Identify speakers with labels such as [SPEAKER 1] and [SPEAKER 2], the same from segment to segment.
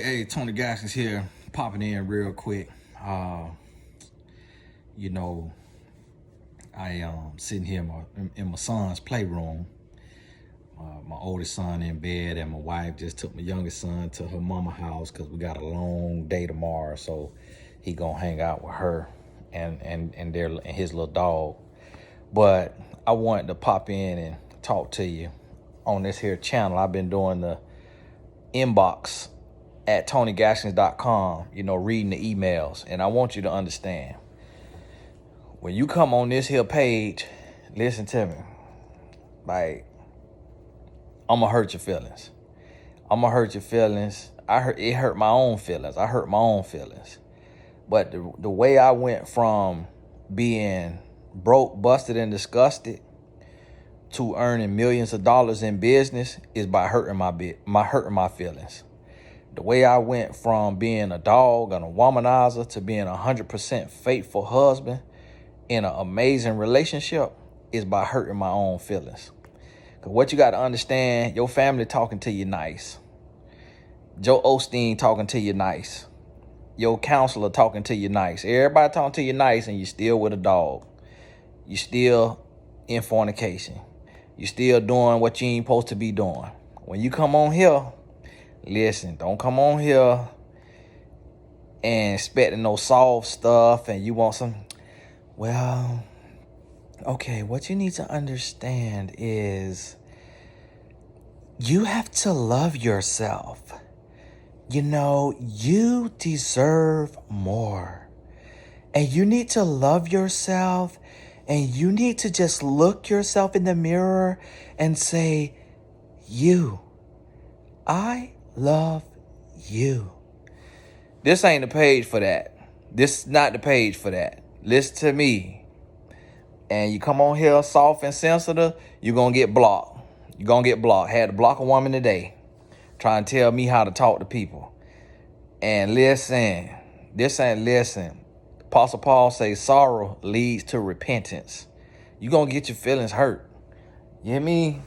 [SPEAKER 1] Hey, Tony Gaskins here, popping in real quick. Uh, you know, I sitting here in my son's playroom. My oldest son in bed, and my wife just took my youngest son to her mama house because we got a long day tomorrow. So he gonna hang out with her and his little dog. But I wanted to pop in and talk to you on this here channel. I've been doing the inbox at TonyGaskins.com, reading the emails. And I want you to understand, when you come on this here page, listen to me. Like, I'm going to hurt your feelings. I'm going to hurt your feelings. It hurt my own feelings. I hurt my own feelings. But the way I went from being broke, busted, and disgusted to earning millions of dollars in business is by hurting my feelings. The way I went from being a dog and a womanizer to being 100% faithful husband in an amazing relationship is by hurting my own feelings. Because what you got to understand, your family talking to you nice. Joe Osteen talking to you nice. Your counselor talking to you nice. Everybody talking to you nice, and you still with a dog. You still in fornication. You still doing what you ain't supposed to be doing. When you come on here, listen, don't come on here and expecting no soft stuff and you want some. Well, okay, what you need to understand is you have to love yourself. You deserve more. And you need to love yourself, and you need to just look yourself in the mirror and say, I love you. This ain't the page for that. This is not the page for that. Listen to me. And you come on here soft and sensitive, you're going to get blocked. You're going to get blocked. Had to block a woman today trying to tell me how to talk to people. And listen. Apostle Paul says sorrow leads to repentance. You're going to get your feelings hurt. You hear me?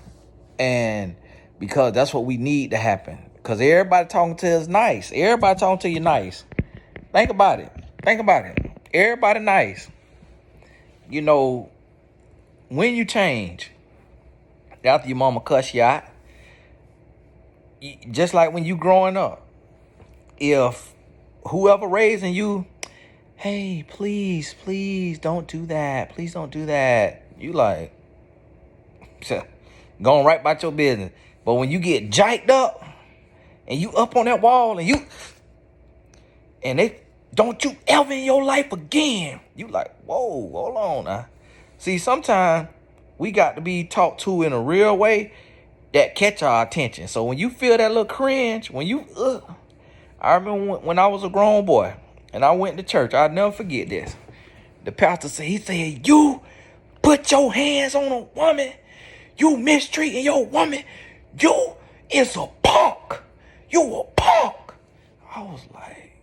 [SPEAKER 1] And because that's what we need to happen. Because everybody talking to us nice. Everybody talking to you nice. Think about it. Everybody nice. When you change, after your mama cuss you out, just like when you growing up, if whoever raising you, hey, please don't do that. Please don't do that. You like, going right about your business. But when you get jiked up and you up on that wall and they don't you ever in your life again, you like, whoa, hold on now. See, sometimes we got to be talked to in a real way that catch our attention. So when you feel that little cringe, I remember when I was a grown boy and I went to church, I'll never forget this. The pastor said, you put your hands on a woman, you mistreating your woman, you is a punk. You a punk. I was like,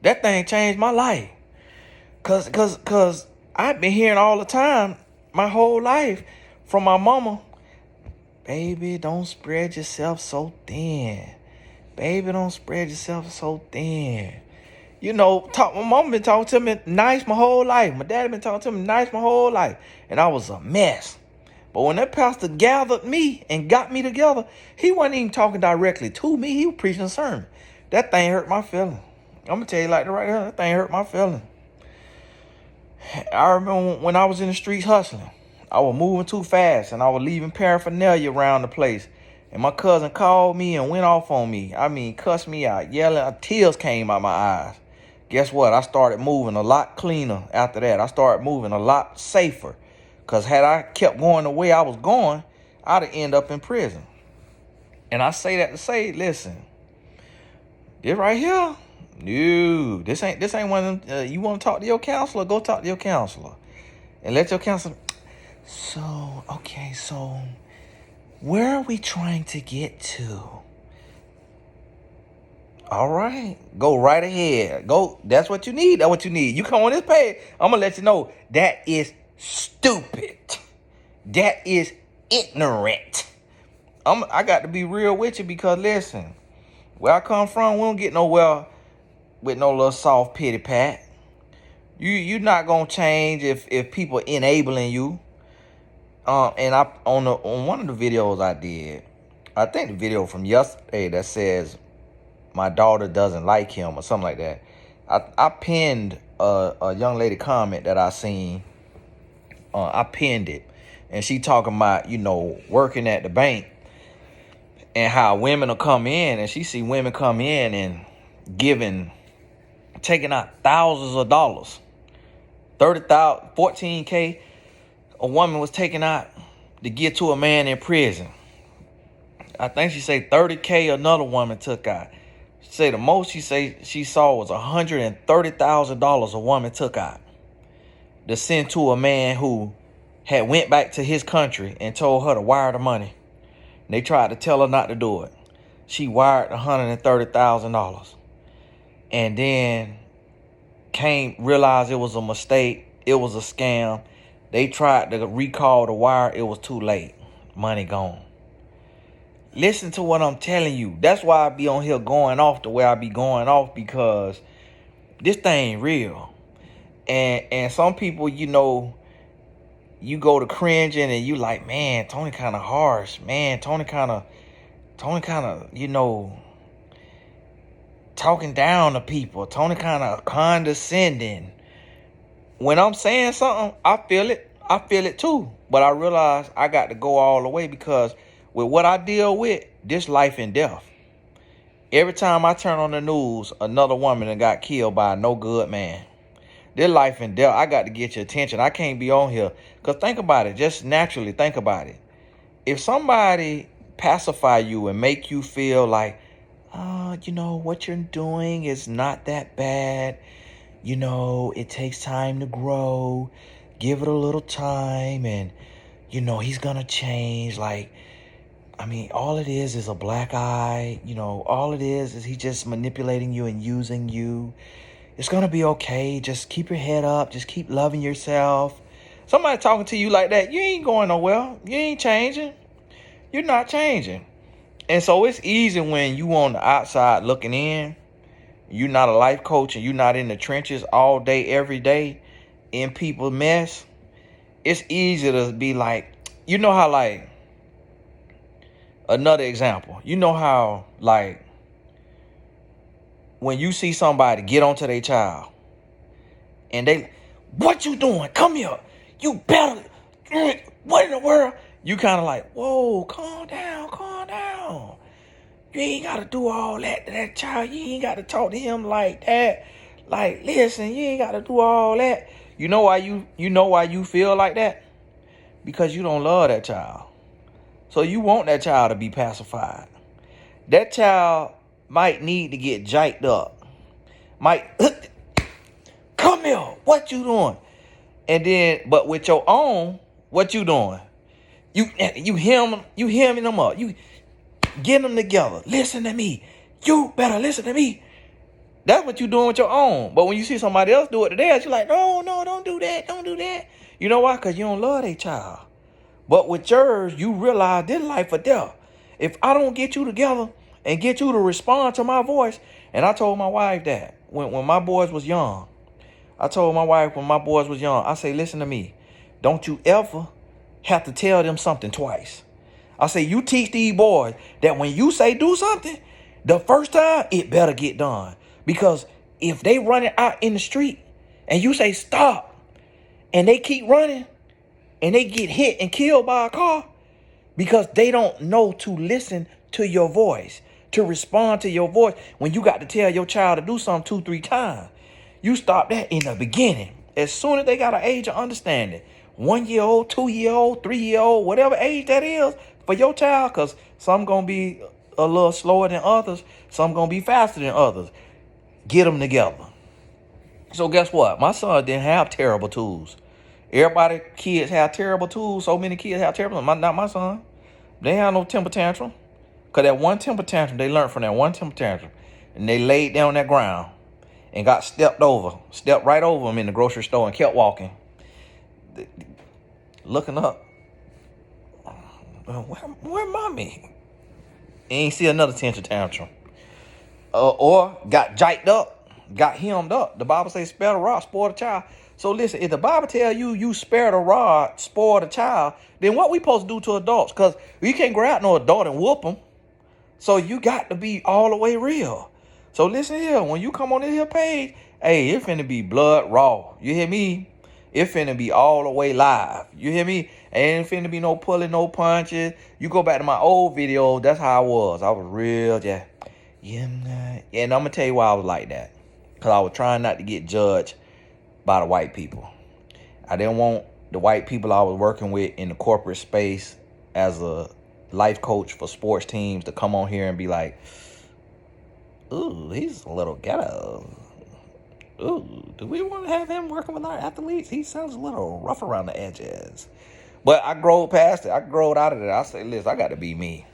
[SPEAKER 1] that thing changed my life. Cause I've been hearing all the time, my whole life, from my mama, baby, don't spread yourself so thin. Baby, don't spread yourself so thin. My mama been talking to me nice my whole life. My daddy been talking to me nice my whole life. And I was a mess. But when that pastor gathered me and got me together, he wasn't even talking directly to me. He was preaching a sermon. That thing hurt my feelings. I'm going to tell you like that right here. That thing hurt my feelings. I remember when I was in the streets hustling, I was moving too fast and I was leaving paraphernalia around the place. And my cousin called me and went off on me. I mean, cussed me out, yelling. Tears came out my eyes. Guess what? I started moving a lot cleaner after that. I started moving a lot safer. Because had I kept going the way I was going, I'd have ended up in prison. And I say that to say, listen, this right here, no, this ain't one of them, you want to talk to your counselor, go talk to your counselor. And let your counselor, so, where are we trying to get to? All right. Go right ahead. Go. That's what you need. That's what you need. You come on this page, I'm going to let you know that is stupid. That is ignorant. I got to be real with you because, listen, where I come from, we don't get nowhere with no little soft pity pat. You're not going to change if people enabling you. And I on one of the videos I did, I think the video from yesterday that says my daughter doesn't like him or something like that. I pinned a young lady comment that I seen. I pinned it, and she talking about working at the bank and how women will come in, and she see women come in and taking out thousands of dollars, 30,000, 14K. A woman was taking out to get to a man in prison. I think she say 30K. Another woman took out. She say the most she saw was $130,000 a woman took out to send to a man who had went back to his country and told her to wire the money. And they tried to tell her not to do it. She wired $130,000 and then realized it was a mistake. It was a scam. They tried to recall the wire. It was too late. Money gone. Listen to what I'm telling you. That's why I be on here going off the way I be going off, because this thing real. And some people, you go to cringing and you like, man, Tony kind of harsh. Man, Tony kind of, talking down to people. Tony kind of condescending. When I'm saying something, I feel it. I feel it too. But I realize I got to go all the way, because with what I deal with, this life and death. Every time I turn on the news, another woman that got killed by a no good man. This life and death, I got to get your attention. I can't be on here. Because think about it. Just naturally think about it. If somebody pacify you and make you feel like, what you're doing is not that bad. It takes time to grow. Give it a little time, and, he's going to change. All it is a black eye. All it is he just manipulating you and using you. It's going to be okay. Just keep your head up. Just keep loving yourself. Somebody talking to you like that, you ain't going nowhere. You ain't changing. You're not changing. And so it's easy when you on the outside looking in. You're not a life coach and you're not in the trenches all day, every day in people's mess. It's easy to be like, how another example. How when you see somebody get onto their child and they, what you doing? Come here. You better. What in the world? You kind of like, whoa, calm down, calm down. You ain't got to do all that to that child. You ain't got to talk to him like that. Like, listen, you ain't got to do all that. You know why you feel like that? Because you don't love that child. So you want that child to be pacified. That child might need to get jiked up. Come here, what you doing? And then, but with your own, what you doing? You hemming them up. You get them together. Listen to me. You better listen to me. That's what you doing with your own. But when you see somebody else do it to theirs, you're like, no, don't do that. Don't do that. You know why? Because you don't love their child. But with yours, you realize this life or death. If I don't get you together and get you to respond to my voice, and I told my wife that when my boys was young, I say, listen to me. Don't you ever have to tell them something twice. I say, you teach these boys that when you say do something, the first time, it better get done. Because if they running out in the street and you say stop and they keep running and they get hit and killed by a car because they don't know to listen to your voice, to respond to your voice, when you got to tell your child to do something 2-3 times, you stop that in the beginning. As soon as they got an age of understanding, 1-year-old, 2-year-old, 3-year-old, whatever age that is for your child, because some going to be a little slower than others, some going to be faster than others. Get them together. So guess what? My son didn't have terrible tools. Kids have terrible tools. So many kids have terrible tools. Not my son. They have no temper tantrum. Because that one temper tantrum, they learned from that one temper tantrum. and they laid down on that ground and got stepped right over them in the grocery store and kept walking. Looking up, where mommy? Ain't see another tantrum. Or got jiked up, got hemmed up. The Bible says spare the rod, spoil the child. So listen, if the Bible tell you spare the rod, spoil the child, then what we supposed to do to adults? Because you can't grab no adult and whoop them. So you got to be all the way real. So listen here, when you come on this here page, hey, it finna be blood raw. You hear me? It finna be all the way live. You hear me? Ain't finna be no pulling, no punches. You go back to my old video, that's how I was. I was real, yeah. And I'm gonna tell you why I was like that. Because I was trying not to get judged by the white people. I didn't want the white people I was working with in the corporate space as a life coach for sports teams to come on here and be like, ooh, he's a little ghetto. Ooh, do we want to have him working with our athletes? He sounds a little rough around the edges. But I growed past it. I growed out of it. I said, listen, I got to be me.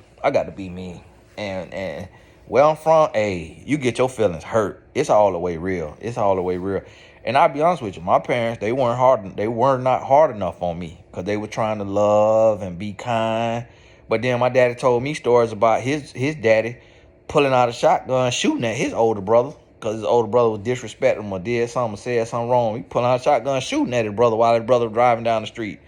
[SPEAKER 1] And where I'm from, hey, you get your feelings hurt. It's all the way real. And I'll be honest with you, my parents, they were not hard enough on me because they were trying to love and be kind. But then my daddy told me stories about his daddy pulling out a shotgun, shooting at his older brother because his older brother was disrespecting him or did something, said something wrong. He pulling out a shotgun, shooting at his brother while his brother was driving down the street.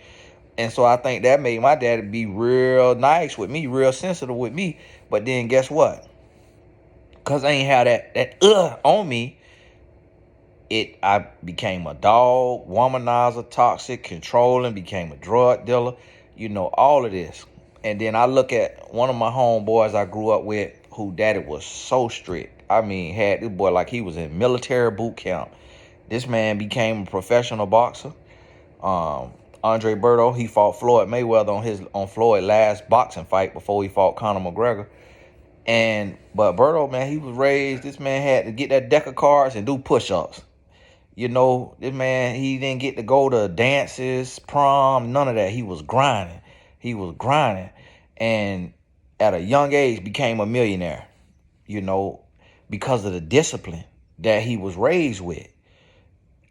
[SPEAKER 1] And so I think that made my daddy be real nice with me, real sensitive with me. But then guess what? Because I ain't had that on me, I became a dog, womanizer, toxic, controlling, became a drug dealer, all of this. And then I look at one of my homeboys I grew up with who daddy was so strict. I mean, had this boy like he was in military boot camp. This man became a professional boxer. Andre Berto, he fought Floyd Mayweather on Floyd's last boxing fight before he fought Conor McGregor. But Berto, man, he was raised, this man had to get that deck of cards and do push-ups. This man, he didn't get to go to dances, prom, none of that. He was grinding. And at a young age became a millionaire, because of the discipline that he was raised with.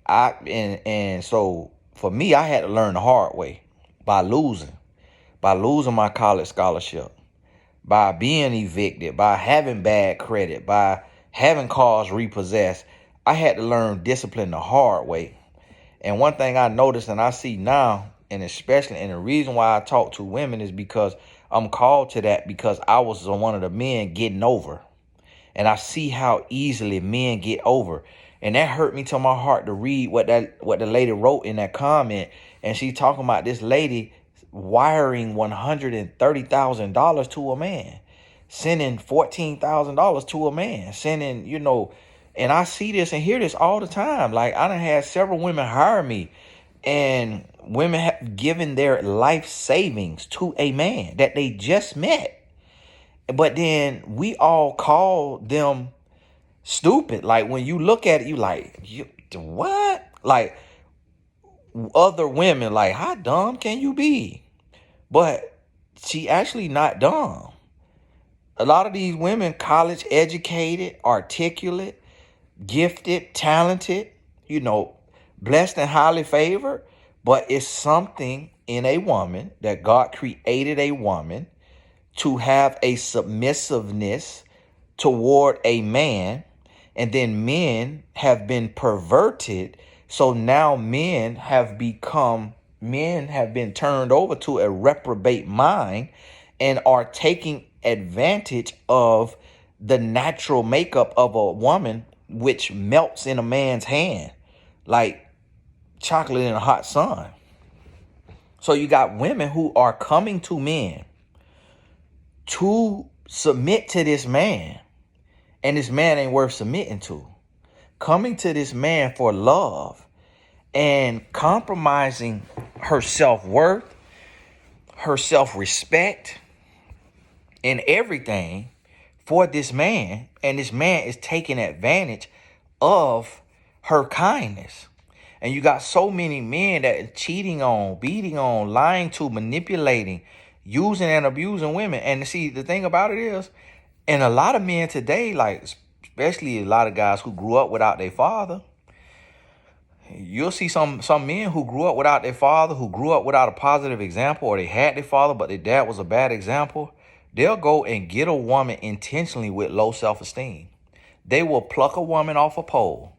[SPEAKER 1] So for me, I had to learn the hard way by losing my college scholarship, by being evicted, by having bad credit, by having cars repossessed. I had to learn discipline the hard way. And one thing I noticed and I see now, and the reason why I talk to women is because I'm called to that because I was one of the men getting over. And I see how easily men get over. And that hurt me to my heart to read what the lady wrote in that comment. And she talking about this lady wiring $130,000 to a man, sending $14,000 to a man, and I see this and hear this all the time. Like, I done had several women hire me, and women have given their life savings to a man that they just met. But then we all call them stupid. Like, when you look at it, you like, what? Like, other women, like, how dumb can you be? But she actually not dumb. A lot of these women, college educated, articulate, gifted, talented, blessed and highly favored. But it's something in a woman that God created a woman to have a submissiveness toward a man. And then men have been perverted. So now men have been turned over to a reprobate mind and are taking advantage of the natural makeup of a woman, which melts in a man's hand like chocolate in a hot sun. So you got women who are coming to men to submit to this man, and this man ain't worth submitting to. Coming to this man for love and compromising her self-worth, her self-respect, and everything for this man. And this man is taking advantage of her kindness. And you got so many men that are cheating on, beating on, lying to, manipulating, using and abusing women. And see, the thing about it is, and a lot of men today, like especially a lot of guys who grew up without their father. You'll see some men who grew up without their father, who grew up without a positive example, or they had their father, but their dad was a bad example. They'll go and get a woman intentionally with low self-esteem. They will pluck a woman off a pole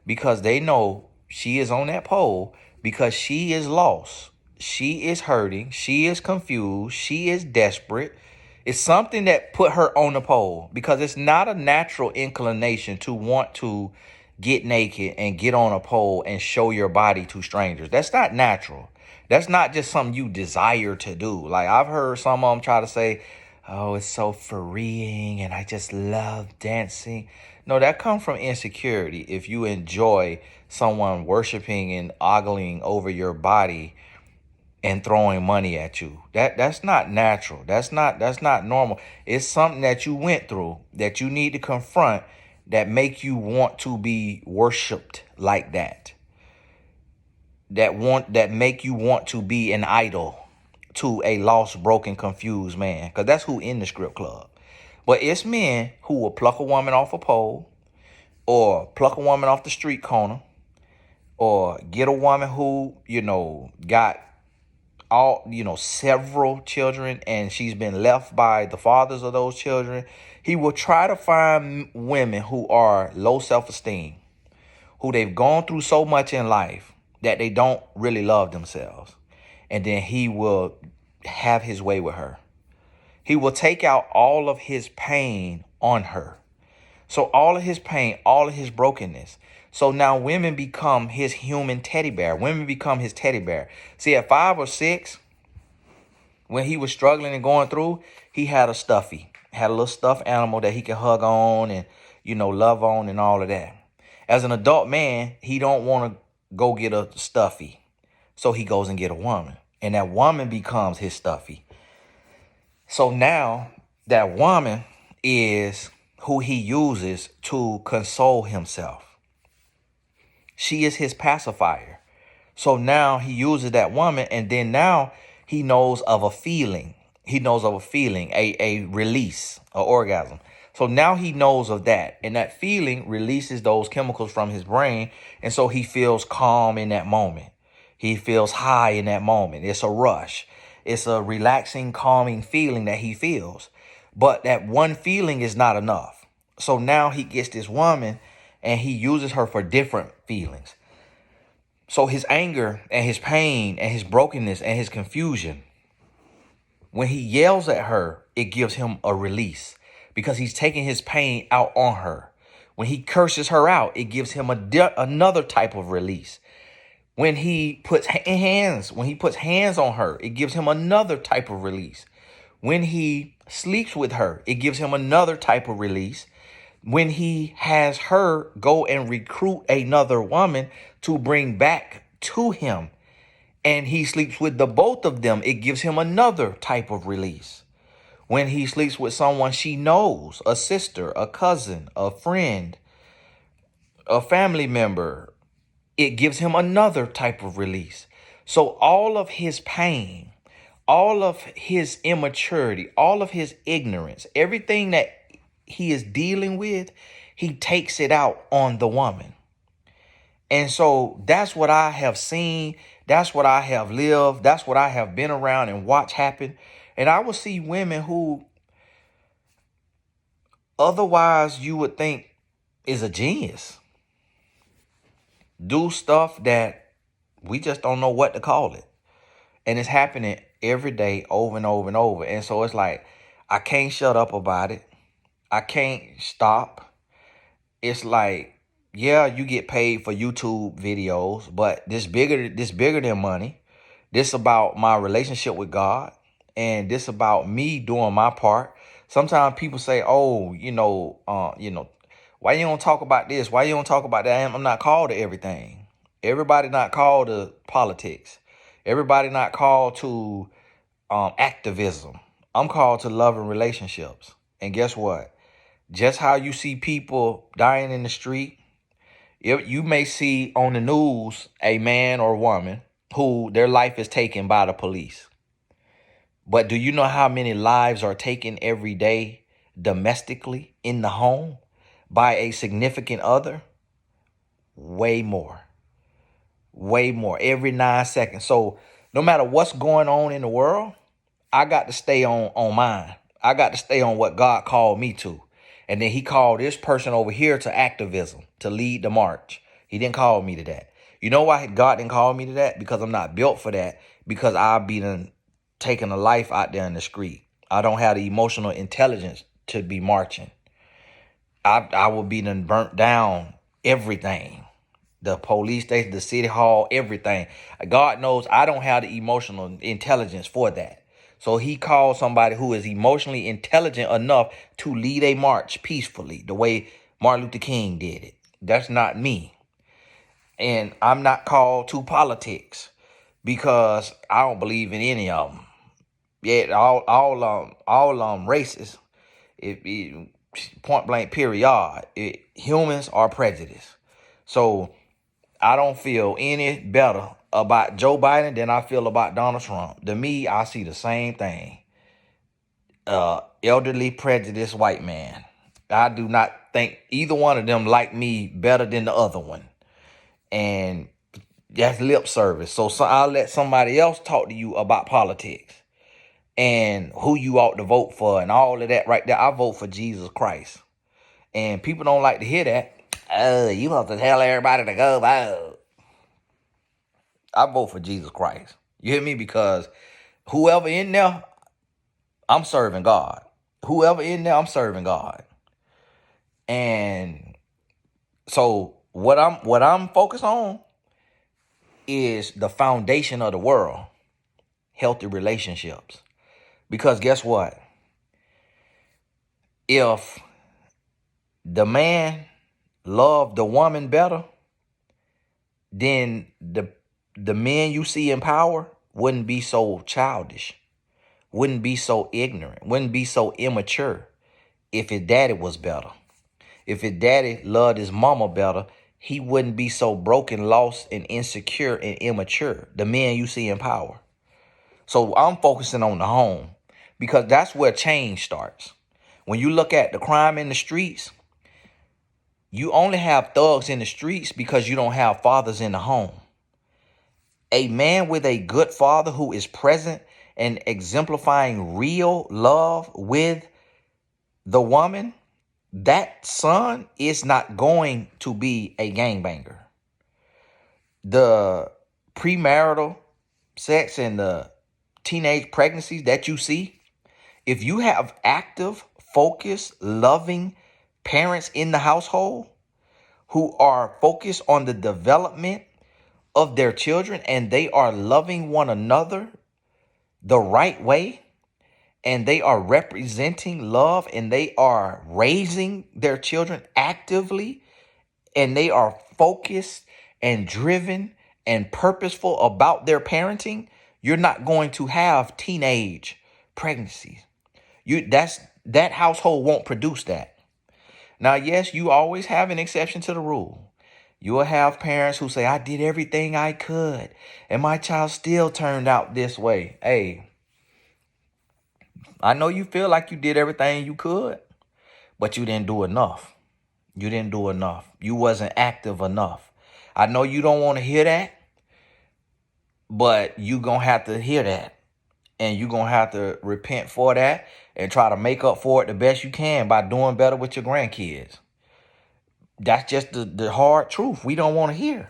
[SPEAKER 1] because they know she is on that pole because she is lost. She is hurting. She is confused. She is desperate. It's something that put her on the pole because it's not a natural inclination to want to get naked and get on a pole and show your body to strangers. That's not natural. That's not just something you desire to do. Like I've heard some of them try to say, oh, it's so freeing and I just love dancing. No, that comes from insecurity. If you enjoy someone worshiping and ogling over your body and throwing money at you, that's not natural. That's not normal. It's something that you went through that you need to confront that make you want to be worshipped like that. That make you want to be an idol to a lost, broken, confused man. Because that's who in the strip club. But it's men who will pluck a woman off a pole or pluck a woman off the street corner or get a woman who, got several children and she's been left by the fathers of those children. He will try to find women who are low self-esteem, who they've gone through so much in life that they don't really love themselves. And then he will have his way with her. He will take out all of his pain on her. So all of his pain, all of his brokenness. So now women become his human teddy bear. Women become his teddy bear. See, at 5 or 6, when he was struggling and going through, he had a stuffy. Had a little stuffed animal that he could hug on and, love on and all of that. As an adult man, he don't want to go get a stuffy. So he goes and get a woman. And that woman becomes his stuffy. So now that woman is who he uses to console himself. She is his pacifier. So now he uses that woman, and then now he knows of a feeling. He knows of a feeling, a release, an orgasm. So now he knows of that, and that feeling releases those chemicals from his brain, and so he feels calm in that moment. He feels high in that moment. It's a rush. It's a relaxing, calming feeling that he feels. But that one feeling is not enough. So now he gets this woman and he uses her for different feelings. So his anger and his pain and his brokenness and his confusion, when he yells at her, it gives him a release because he's taking his pain out on her. When he curses her out, it gives him another type of release. When he puts hands on her, it gives him another type of release. When he sleeps with her, it gives him another type of release. When he has her go and recruit another woman to bring back to him, and he sleeps with the both of them, it gives him another type of release. When he sleeps with someone she knows, a sister, a cousin, a friend, a family member, it gives him another type of release. So all of his pain, all of his immaturity, all of his ignorance, everything that he is dealing with, he takes it out on the woman. And so that's what I have seen. That's what I have lived. That's what I have been around and watched happen. And I will see women who otherwise you would think is a genius do stuff that we just don't know what to call it. And it's happening every day over and over and over. And so it's like, I can't shut up about it. I can't stop. It's like, yeah, you get paid for YouTube videos, but this bigger than money. This about my relationship with God, and this about me doing my part. Sometimes people say, oh, why you don't talk about this? Why you don't talk about that? I'm not called to everything. Everybody not called to politics. Everybody not called to activism. I'm called to love and relationships. And guess what? Just how you see people dying in the street, you may see on the news a man or woman who their life is taken by the police. But do you know how many lives are taken every day domestically in the home by a significant other, way more. Way more every 9 seconds. So no matter what's going on in the world, I got to stay on mine. I got to stay on what God called me to. And then he called this person over here to activism, to lead the march. He didn't call me to that. You know why God didn't call me to that? Because I'm not built for that. Because I'll be taking a life out there in the street. I don't have the emotional intelligence to be marching. I will be burnt down everything. The police station, the city hall, everything. God knows I don't have the emotional intelligence for that. So he called somebody who is emotionally intelligent enough to lead a march peacefully, the way Martin Luther King did it. That's not me. And I'm not called to politics because I don't believe in any of them. Yeah, all races. Point blank period. Humans are prejudiced. So I don't feel any better about Joe Biden than I feel about Donald Trump. To me, I see the same thing. Elderly, prejudiced white man. I do not think either one of them like me better than the other one. And that's lip service. So I'll let somebody else talk to you about politics and who you ought to vote for and all of that right there. I vote for Jesus Christ. And people don't like to hear that. You have to tell everybody to go vote. I vote for Jesus Christ. You hear me? Because whoever in there, I'm serving God. Whoever in there, I'm serving God. And so what I'm focused on is the foundation of the world, healthy relationships. Because guess what? If the man loved the woman better, then the men you see in power wouldn't be so childish, wouldn't be so ignorant, wouldn't be so immature if his daddy was better. If his daddy loved his mama better, he wouldn't be so broken, lost, and insecure and immature. The men you see in power. So I'm focusing on the home because that's where change starts. When you look at the crime in the streets, you only have thugs in the streets because you don't have fathers in the home. A man with a good father who is present and exemplifying real love with the woman, that son is not going to be a gangbanger. The premarital sex and the teenage pregnancies that you see, if you have active, focused, loving parents in the household who are focused on the development of their children and they are loving one another the right way and they are representing love and they are raising their children actively and they are focused and driven and purposeful about their parenting, you're not going to have teenage pregnancies. That household won't produce that. Now, yes, you always have an exception to the rule. You will have parents who say, I did everything I could, and my child still turned out this way. Hey, I know you feel like you did everything you could, but you didn't do enough. You didn't do enough. You wasn't active enough. I know you don't want to hear that, but you going to have to hear that. And you're going to have to repent for that and try to make up for it the best you can by doing better with your grandkids. That's just the hard truth we don't want to hear.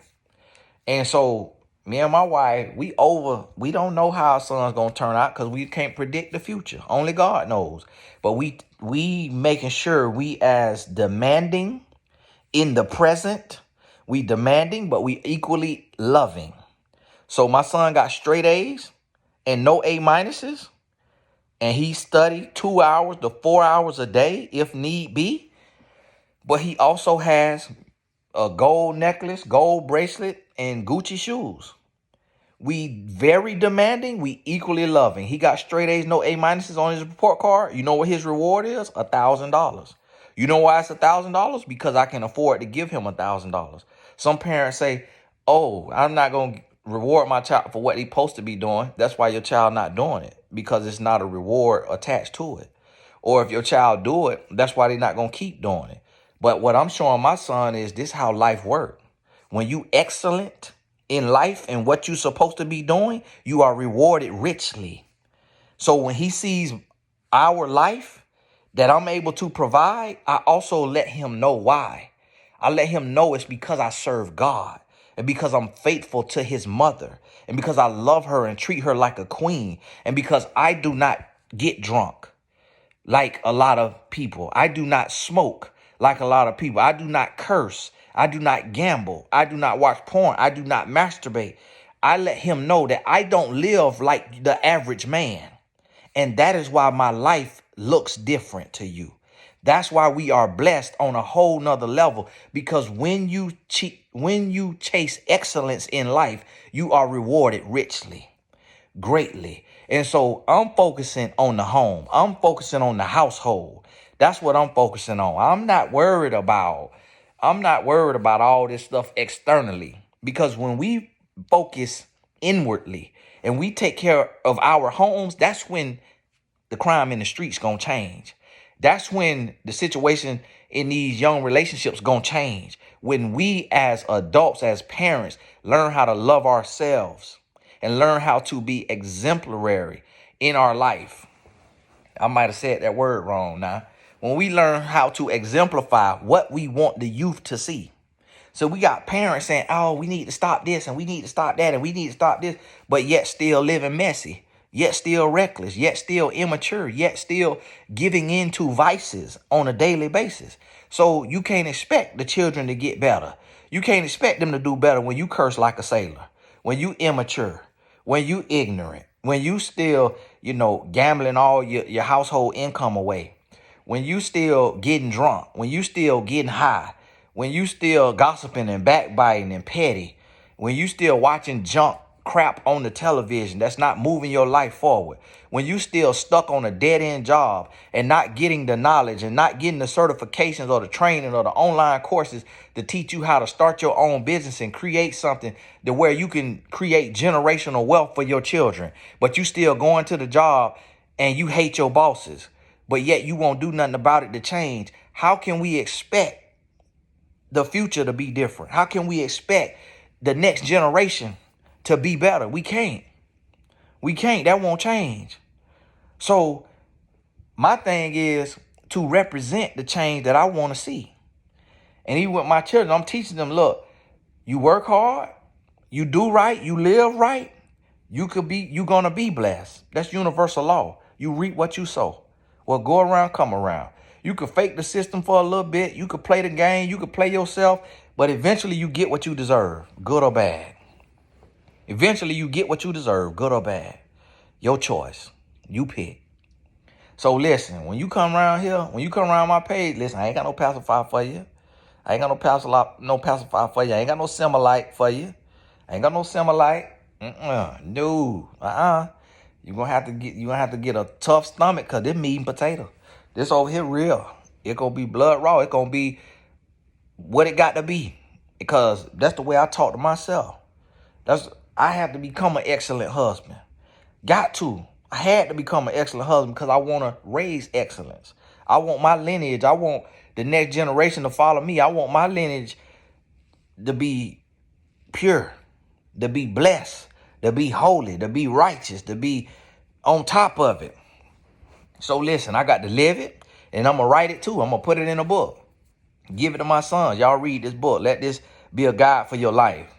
[SPEAKER 1] And so me and my wife, we don't know how our son's going to turn out because we can't predict the future. Only God knows. But we making sure we as demanding in the present, we demanding, but we equally loving. So my son got straight A's and no A minuses. And he studied 2 hours to 4 hours a day if need be. But he also has a gold necklace, gold bracelet, and Gucci shoes. We very demanding. We equally loving. He got straight A's, no A minuses on his report card. You know what his reward is? $1,000. You know why it's $1,000? Because I can afford to give him $1,000. Some parents say, oh, I'm not going to reward my child for what he's supposed to be doing. That's why your child not doing it, because it's not a reward attached to it. Or if your child do it, that's why they're not going to keep doing it. But what I'm showing my son is this how life works. When you excellent in life and what you're supposed to be doing, you are rewarded richly. So when he sees our life that I'm able to provide, I also let him know why. I let him know it's because I serve God and because I'm faithful to his mother and because I love her and treat her like a queen and because I do not get drunk like a lot of people. I do not smoke like a lot of people. I do not curse. I do not gamble. I do not watch porn. I do not masturbate. I let him know that I don't live like the average man. And that is why my life looks different to you. That's why we are blessed on a whole nother level, because when you chase excellence in life, you are rewarded richly, greatly. And so I'm focusing on the home. I'm focusing on the household. That's what I'm focusing on. I'm not worried about all this stuff externally, because when we focus inwardly and we take care of our homes, that's when the crime in the streets gonna change. That's when the situation in these young relationships gonna change. When we as adults, as parents, learn how to love ourselves and learn how to be exemplary in our life. I might have said that word wrong now. When we learn how to exemplify what we want the youth to see. So we got parents saying, oh, we need to stop this and we need to stop that and we need to stop this, but yet still living messy, yet still reckless, yet still immature, yet still giving in to vices on a daily basis. So you can't expect the children to get better. You can't expect them to do better when you curse like a sailor, when you immature, when you ignorant, when you still, gambling all your household income away, when you still getting drunk, when you still getting high, when you still gossiping and backbiting and petty, when you still watching junk crap on the television that's not moving your life forward, when you still stuck on a dead-end job and not getting the knowledge and not getting the certifications or the training or the online courses to teach you how to start your own business and create something to where you can create generational wealth for your children, but you still going to the job and you hate your bosses, but yet you won't do nothing about it to change. How can we expect the future to be different? How can we expect the next generation to be better? We can't. We can't. That won't change. So my thing is to represent the change that I want to see. And even with my children, I'm teaching them, look, you work hard, you do right, you live right, you're going to be blessed. That's universal law. You reap what you sow. Well, go around, come around. You could fake the system for a little bit. You could play the game. You could play yourself. But eventually you get what you deserve, good or bad. Eventually you get what you deserve, good or bad. Your choice. You pick. So listen, when you come around here, when you come around my page, listen, I ain't got no pacifier for you. I ain't got no pacifier for you. I ain't got no Similac for you. I ain't got no Similac. No. You're gonna have to get a tough stomach, cause this meat and potato. This over here real. It gonna be blood raw. It gonna be what it got to be. Because that's the way I talk to myself. I have to become an excellent husband. Got to. I had to become an excellent husband because I want to raise excellence. I want my lineage. I want the next generation to follow me. I want my lineage to be pure, to be blessed, to be holy, to be righteous, to be on top of it. So listen, I got to live it, and I'm going to write it too. I'm going to put it in a book. Give it to my sons. Y'all read this book. Let this be a guide for your life.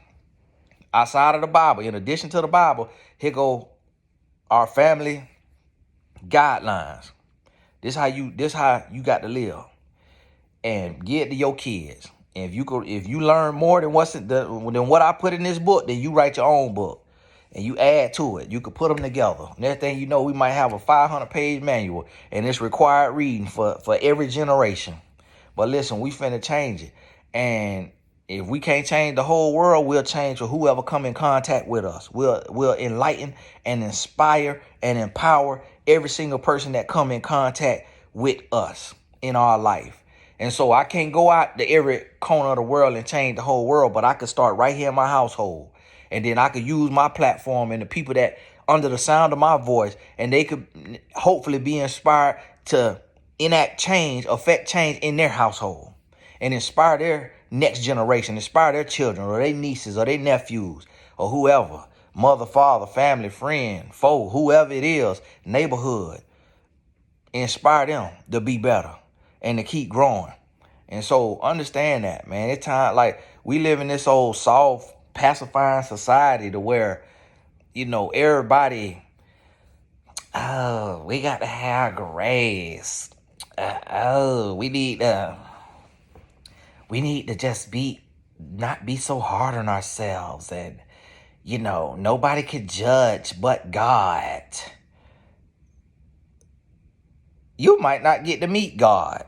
[SPEAKER 1] Outside of the Bible, in addition to the Bible, here go our family guidelines. This how you got to live, and get to your kids. And if you learn more than what I put in this book, then you write your own book and you add to it. You could put them together. Next thing you know, we might have a 500-page manual, and it's required reading for every generation. But listen, we finna change it, and if we can't change the whole world, we'll change for whoever come in contact with us. We'll enlighten and inspire and empower every single person that come in contact with us in our life. And so I can't go out to every corner of the world and change the whole world, but I could start right here in my household. And then I could use my platform and the people that under the sound of my voice, and they could hopefully be inspired to enact change, affect change in their household. and inspire their next generation, inspire their children or their nieces or their nephews or whoever, mother, father, family, friend, foe, whoever it is, neighborhood. Inspire them to be better and to keep growing. And so understand that, man. It's time, like, we live in this old soft, pacifying society to where, everybody, oh, we got to have grace. We need to just not be so hard on ourselves. And, nobody can judge but God. You might not get to meet God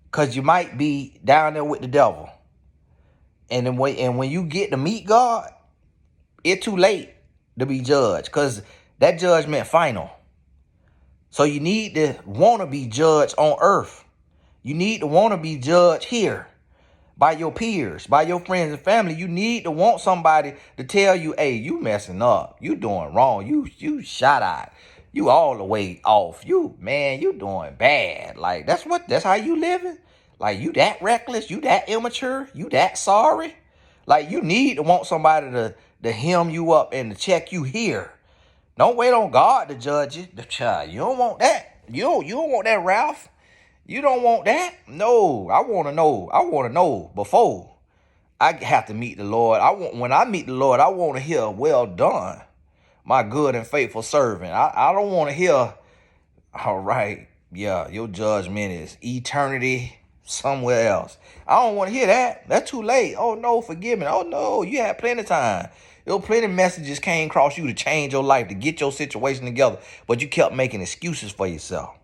[SPEAKER 1] because you might be down there with the devil. And when you get to meet God, it's too late to be judged because that judgment final. So you need to want to be judged on earth. You need to want to be judged here by your peers, by your friends and family. You need to want somebody to tell you, hey, you messing up. You doing wrong. You shot out. You all the way off. You doing bad. Like, that's how you living? Like, you that reckless? You that immature? You that sorry? Like, you need to want somebody to hem you up and to check you here. Don't wait on God to judge you. You don't want that. You don't want that, Ralph. You don't want that? No, I want to know. I want to know before I have to meet the Lord. When I meet the Lord, I want to hear, well done, my good and faithful servant. I don't want to hear, all right, yeah, your judgment is eternity somewhere else. I don't want to hear that. That's too late. Oh, no, forgive me. Oh, no, you had plenty of time. There plenty of messages came across you to change your life, to get your situation together, but you kept making excuses for yourself.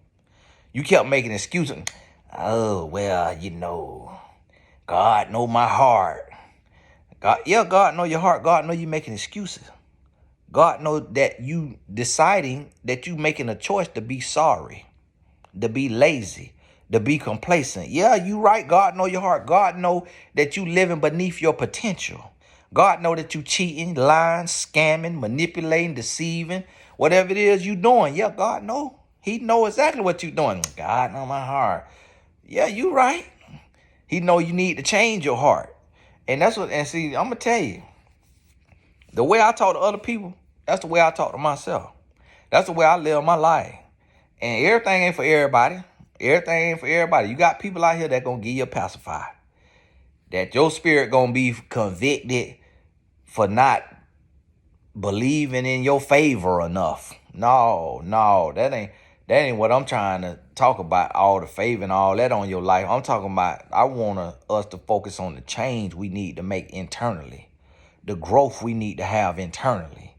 [SPEAKER 1] You kept making excuses. Oh, well, God know my heart. God know your heart. God know you making excuses. God know that you deciding that you making a choice to be sorry, to be lazy, to be complacent. Yeah, you right. God know your heart. God know that you living beneath your potential. God know that you cheating, lying, scamming, manipulating, deceiving, whatever it is you doing. Yeah, God know. He know exactly what you doing. God know my heart. Yeah, you right. He know you need to change your heart. And see, I'm going to tell you, the way I talk to other people, that's the way I talk to myself. That's the way I live my life. And everything ain't for everybody. Everything ain't for everybody. You got people out here that going to give you a pacifier. That your spirit going to be convicted for not believing in your favor enough. No, that ain't what I'm trying to talk about, all the favor and all that on your life. I'm talking about, I want us to focus on the change we need to make internally, the growth we need to have internally.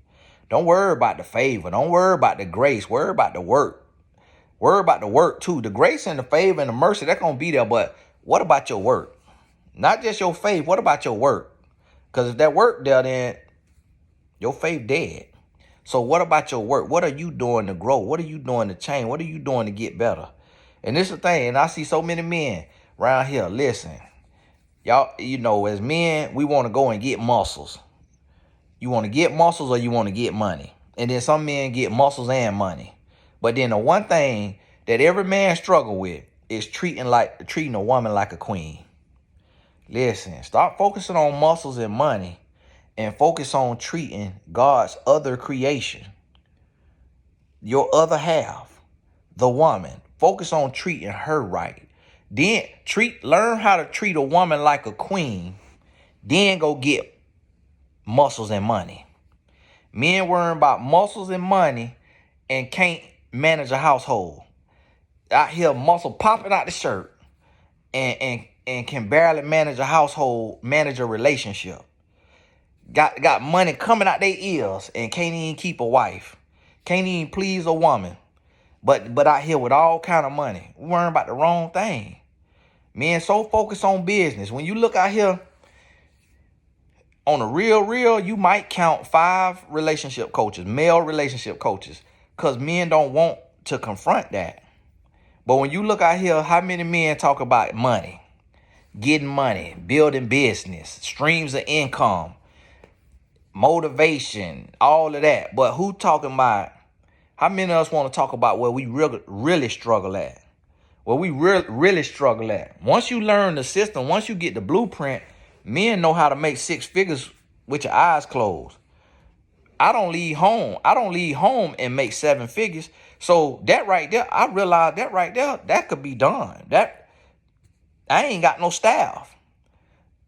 [SPEAKER 1] Don't worry about the favor. Don't worry about the grace. Worry about the work. Worry about the work too. The grace and the favor and the mercy, that's going to be there. But what about your work? Not just your faith. What about your work? Because if that work there, then your faith dead. So what about your work? What are you doing to grow? What are you doing to change? What are you doing to get better? And this is the thing. And I see so many men around here. Listen, y'all, as men, we want to go and get muscles. You want to get muscles or you want to get money. And then some men get muscles and money. But then the one thing that every man struggle with is treating a woman like a queen. Listen, stop focusing on muscles and money and focus on treating God's other creation, your other half, the woman. Focus on treating her right. Then learn how to treat a woman like a queen. Then go get muscles and money. Men worrying about muscles and money and can't manage a household. Out here, muscle popping out the shirt and can barely manage a household, manage a relationship. Got money coming out their ears and can't even keep a wife. Can't even please a woman. But out here with all kind of money. We're worrying about the wrong thing. Men so focused on business. When you look out here on the real, you might count 5 relationship coaches, male relationship coaches, because men don't want to confront that. But when you look out here, how many men talk about money, getting money, building business, streams of income, motivation, all of that? But who talking about, how many of us want to talk about where we really struggle at? where we really struggle at. Once you learn the system, once you get the blueprint, men know how to make 6 figures with your eyes closed. I don't leave home. I don't leave home and make 7 figures. So that right there, I realized that right there, that could be done. That I ain't got no staff.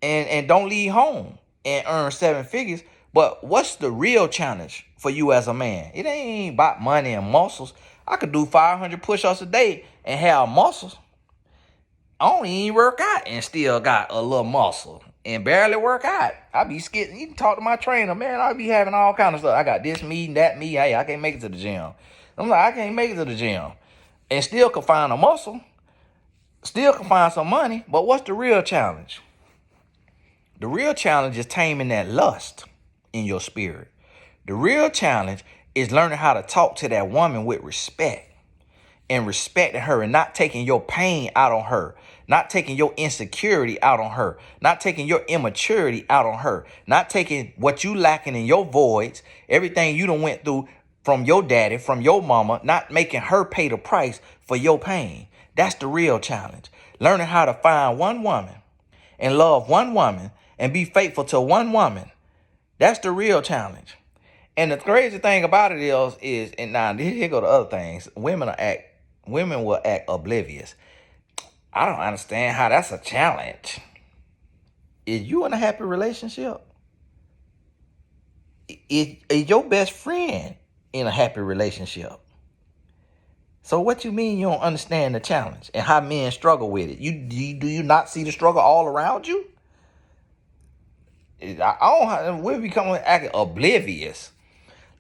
[SPEAKER 1] And don't leave home and earn 7 figures. But what's the real challenge for you as a man? It ain't about money and muscles. I could do 500 push-ups a day and have muscles. I don't even work out and still got a little muscle and barely work out. I be skipping. You can talk to my trainer, man. I be having all kind of stuff. I got this meeting, that meeting. Hey, I can't make it to the gym. I'm like, I can't make it to the gym. And still can find a muscle. Still can find some money. But what's the real challenge? The real challenge is taming that lust in your spirit. The real challenge is learning how to talk to that woman with respect. And respecting her and not taking your pain out on her, not taking your insecurity out on her, not taking your immaturity out on her, not taking what you lacking in your voids, everything you done went through from your daddy, from your mama, not making her pay the price for your pain. That's the real challenge. Learning how to find one woman and love one woman and be faithful to one woman. That's the real challenge. And the crazy thing about it is, and now here go the other things. Women will act oblivious. I don't understand how that's a challenge. Is you in a happy relationship? Is your best friend in a happy relationship? So what you mean you don't understand the challenge and how men struggle with it? Do you not see the struggle all around you? We're becoming acting oblivious.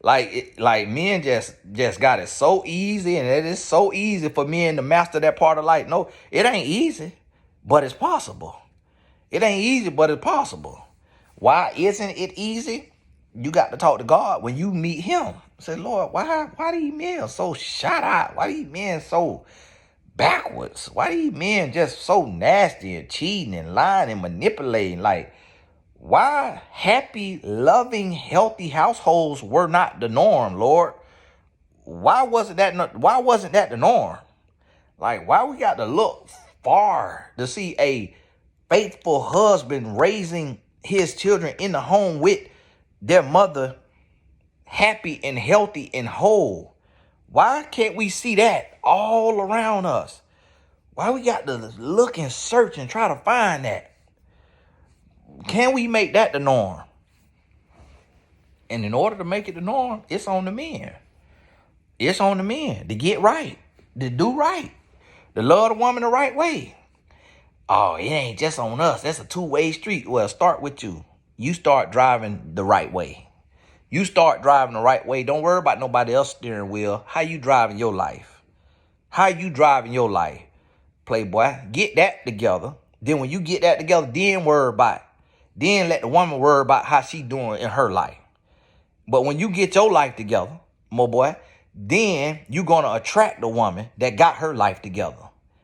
[SPEAKER 1] Like men just got it so easy, and it is so easy for men to master that part of life. No, it ain't easy, but it's possible. It ain't easy, but it's possible. Why isn't it easy? You got to talk to God when you meet him. Say, Lord, why these men so shot out? Why these men so backwards? Why these men just so nasty and cheating and lying and manipulating? Like, why happy, loving, healthy households were not the norm, Lord? Why wasn't that the norm? Like, why we got to look far to see a faithful husband raising his children in the home with their mother happy and healthy and whole? Why can't we see that all around us? Why we got to look and search and try to find that? Can we make that the norm? And in order to make it the norm, it's on the men. It's on the men to get right, to do right, to love the woman the right way. Oh, it ain't just on us. That's a two-way street. Well, start with you. You start driving the right way. You start driving the right way. Don't worry about nobody else's steering wheel. How you driving your life? How you driving your life? Playboy, get that together. Then when you get that together, then worry about it. Then let the woman worry about how she doing in her life. But when you get your life together, my boy, then you going to attract the woman that got her life together.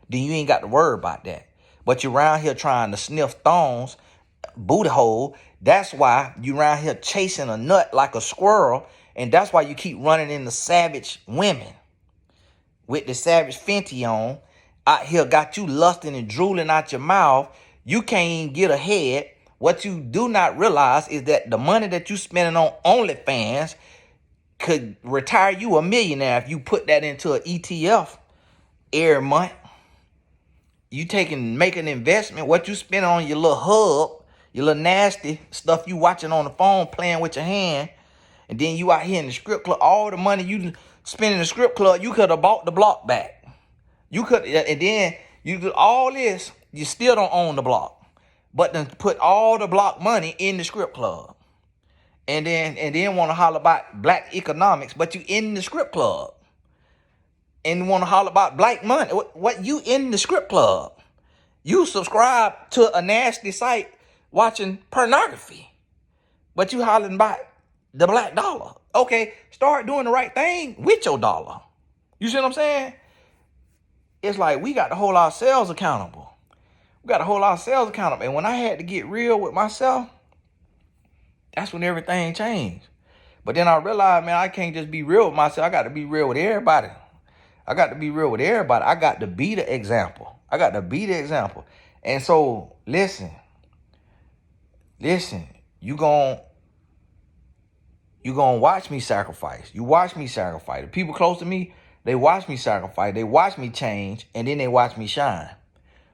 [SPEAKER 1] Then you ain't got to worry about that. But you around here trying to sniff thongs, booty hole. That's why you around here chasing a nut like a squirrel. And that's why you keep running into savage women with the savage Fenty on. Out here got you lusting and drooling out your mouth. You can't even get ahead. What you do not realize is that the money that you spending on OnlyFans could retire you a millionaire if you put that into an ETF every month. You make an investment. What you spend on your little hub, your little nasty stuff you watching on the phone, playing with your hand, and then you out here in the strip club. All the money you spend in the strip club, you could have bought the block back. You could, and then you do all this. You still don't own the block. But then put all the block money in the strip club. And then want to holler about black economics, but you in the strip club. And want to holler about black money. What you in the strip club? You subscribe to a nasty site watching pornography. But you hollering about the black dollar. Okay, start doing the right thing with your dollar. You see what I'm saying? It's like we got to hold ourselves accountable. We got to hold ourselves accountable. And when I had to get real with myself, that's when everything changed. But then I realized, man, I can't just be real with myself. I got to be real with everybody. I got to be real with everybody. I got to be the example. I got to be the example. And so, listen, you gonna watch me sacrifice. You watch me sacrifice. The people close to me, they watch me sacrifice. They watch me change, and then they watch me shine.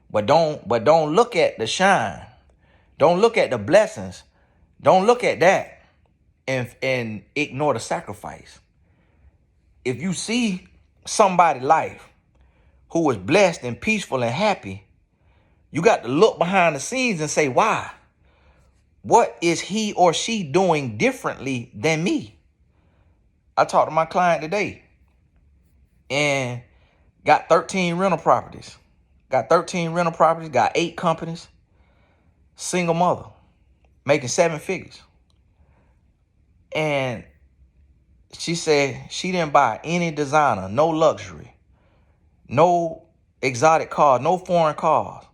[SPEAKER 1] But don't look at the shine. Don't look at the blessings. Don't look at that and ignore the sacrifice. If you see somebody's life who is blessed and peaceful and happy, you got to look behind the scenes and say, why? What is he or she doing differently than me? I talked to my client today and got 13 rental properties. Got 8 companies, single mother, making 7 figures. And she said she didn't buy any designer, no luxury, no exotic cars, no foreign cars.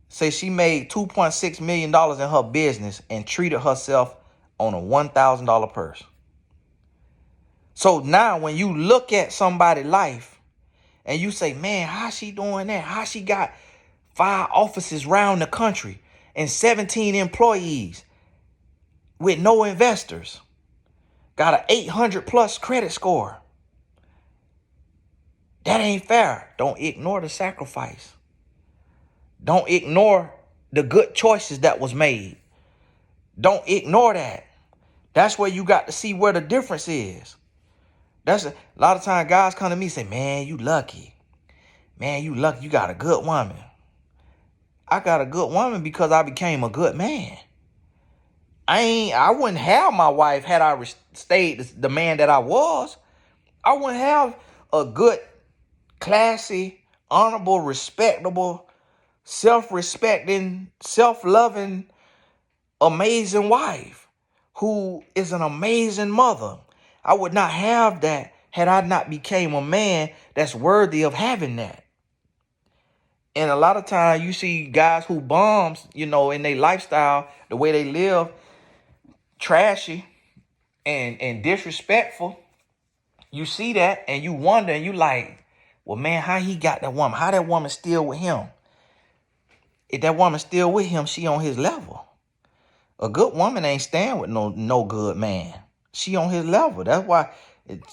[SPEAKER 1] Say she made $2.6 million in her business and treated herself on a $1,000 purse. So now when you look at somebody's life and you say, man, how she doing that? How she got 5 offices around the country and 17 employees with no investors? Got an 800 plus credit score. That ain't fair. Don't ignore the sacrifice. Don't ignore the good choices that was made. Don't ignore that. That's where you got to see where the difference is. That's a lot of times guys come to me and say, man, you lucky. Man, you lucky. You got a good woman. I got a good woman because I became a good man. I wouldn't have my wife had I stayed the man that I was. I wouldn't have a good, classy, honorable, respectable, self-respecting, self-loving, amazing wife who is an amazing mother. I would not have that had I not became a man that's worthy of having that. And a lot of times you see guys who bombs, in their lifestyle, the way they live, trashy and disrespectful. You see that and you wonder and you like, well, man, how he got that woman? How that woman still with him? If that woman still with him, she on his level. A good woman ain't staying with no good man. She on his level. That's why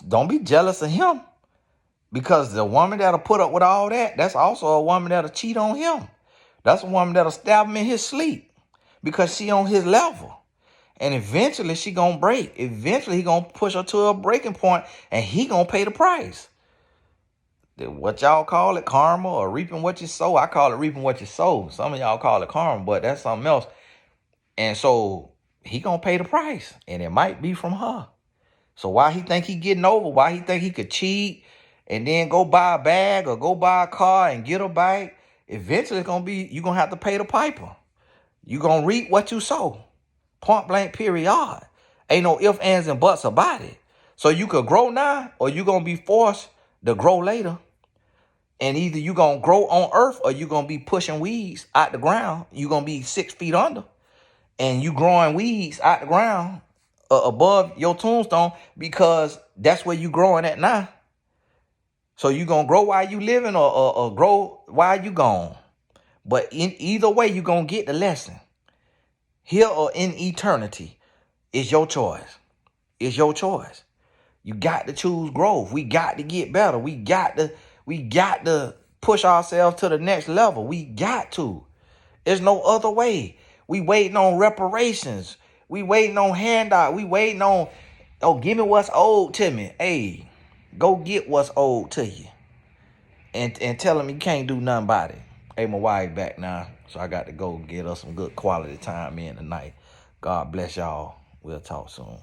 [SPEAKER 1] don't be jealous of him. Because the woman that'll put up with all that, that's also a woman that'll cheat on him. That's a woman that'll stab him in his sleep because she on his level. And eventually she gonna break. Eventually he gonna push her to a breaking point and he gonna pay the price. What y'all call it, karma or reaping what you sow? I call it reaping what you sow. Some of y'all call it karma, but that's something else. And so he gonna pay the price, and it might be from her. So why he think he getting over? Why he think he could cheat and then go buy a bag or go buy a car and get a bike? Eventually it's gonna be, you gonna have to pay the piper. You gonna reap what you sow. Point blank, period. Ain't no ifs, ands, and buts about it. So you could grow now or you gonna be forced to grow later. And either you gonna grow on earth or you gonna be pushing weeds out the ground. You gonna be 6 feet under. And you growing weeds out the ground above your tombstone because that's where you growing at now. So you gonna grow while you living or grow while you gone. But in either way, you gonna get the lesson. Here or in eternity, it's your choice. It's your choice. You got to choose growth. We got to get better. We got to push ourselves to the next level. We got to. There's no other way. We waiting on reparations. We waiting on handout. We waiting on, give me what's owed to me. Hey, go get what's owed to you. And tell him you can't do nothing about it. Hey, my wife back now. So I got to go get us some good quality time in tonight. God bless y'all. We'll talk soon.